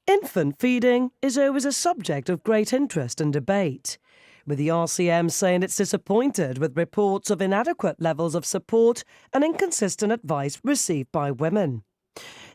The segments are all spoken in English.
Infant feeding is always a subject of great interest and debate, with the RCM saying it's disappointed with reports of inadequate levels of support and inconsistent advice received by women.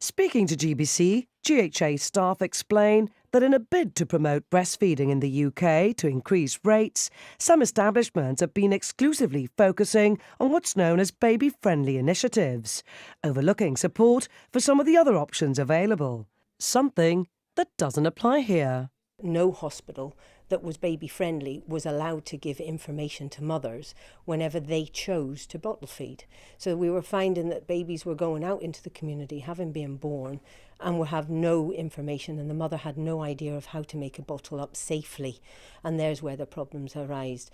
Speaking to GBC, GHA staff explain that in a bid to promote breastfeeding in the UK to increase rates, some establishments have been exclusively focusing on what's known as baby-friendly initiatives, overlooking support for some of the other options available, something that doesn't apply here. No hospital that was baby friendly was allowed to give information to mothers whenever they chose to bottle feed. So we were finding that babies were going out into the community, having been born, and would have no information, and the mother had no idea of how to make a bottle up safely. And there's where the problems arise.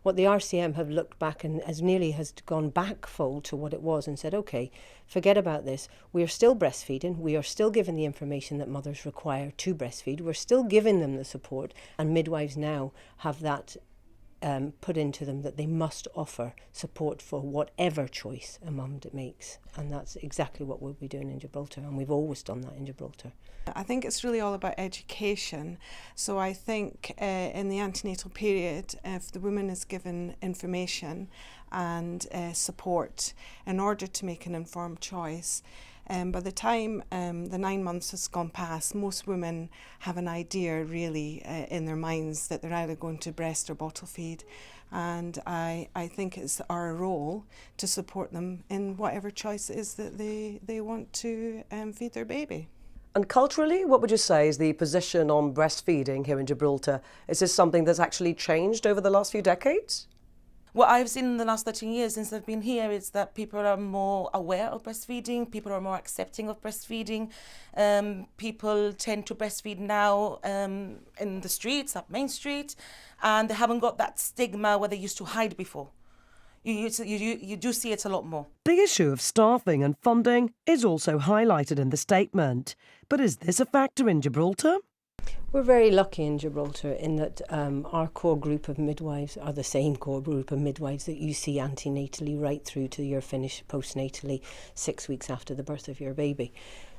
What the RCM have looked back and has gone back fold to what it was and said, okay, forget about this. We are still breastfeeding. We are still giving the information that mothers require to breastfeed. We're still giving them the support, and midwives now have that put into them that they must offer support for whatever choice a mum makes. And that's exactly what we'll be doing in Gibraltar, and we've always done that in Gibraltar. I think it's really all about education. So I think in the antenatal period, if the woman is given information and support in order to make an informed choice, by the time the 9 months has gone past, most women have an idea really in their minds that they're either going to breast or bottle feed. And I think it's our role to support them in whatever choice it is that they want to feed their baby. And culturally, what would you say is the position on breastfeeding here in Gibraltar? Is this something that's actually changed over the last few decades? What I've seen in the last 13 years since I've been here is that people are more aware of breastfeeding, people are more accepting of breastfeeding. People tend to breastfeed now in the streets, up Main Street, and they haven't got that stigma where they used to hide before. You do see it a lot more. The issue of staffing and funding is also highlighted in the statement. But is this a factor in Gibraltar? We're very lucky in Gibraltar in that our core group of midwives are the same core group of midwives that you see antenatally right through to your finish postnatally 6 weeks after the birth of your baby.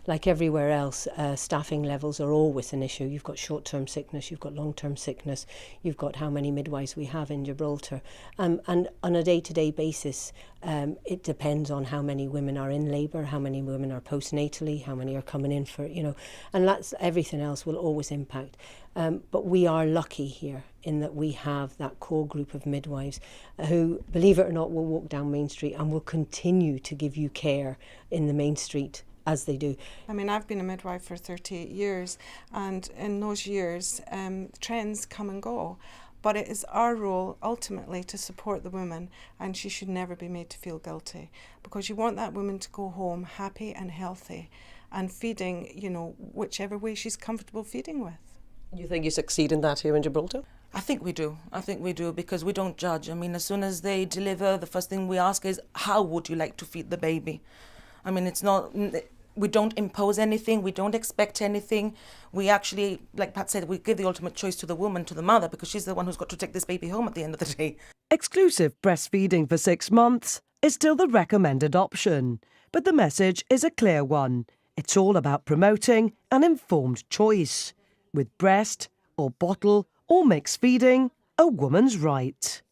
Like everywhere else, staffing levels are always an issue. You've got short-term sickness, you've got long-term sickness, you've got how many midwives we have in Gibraltar. And on a day-to-day basis, it depends on how many women are in labour, how many women are postnatally, how many are coming in for, and that's everything else will always impact. But we are lucky here in that we have that core group of midwives who, believe it or not, will walk down Main Street and will continue to give you care in the Main Street as they do. I mean, I've been a midwife for 38 years, and in those years, trends come and go. But it is our role, ultimately, to support the woman, and she should never be made to feel guilty, because you want that woman to go home happy and healthy and feeding, whichever way she's comfortable feeding with. You think you succeed in that here in Gibraltar? I think we do, because we don't judge. I mean, as soon as they deliver, the first thing we ask is, how would you like to feed the baby? I mean, it's not... We don't impose anything, we don't expect anything. We actually, like Pat said, we give the ultimate choice to the woman, to the mother, because she's the one who's got to take this baby home at the end of the day. Exclusive breastfeeding for 6 months is still the recommended option, but the message is a clear one. It's all about promoting an informed choice, with breast or bottle or mixed feeding a woman's right.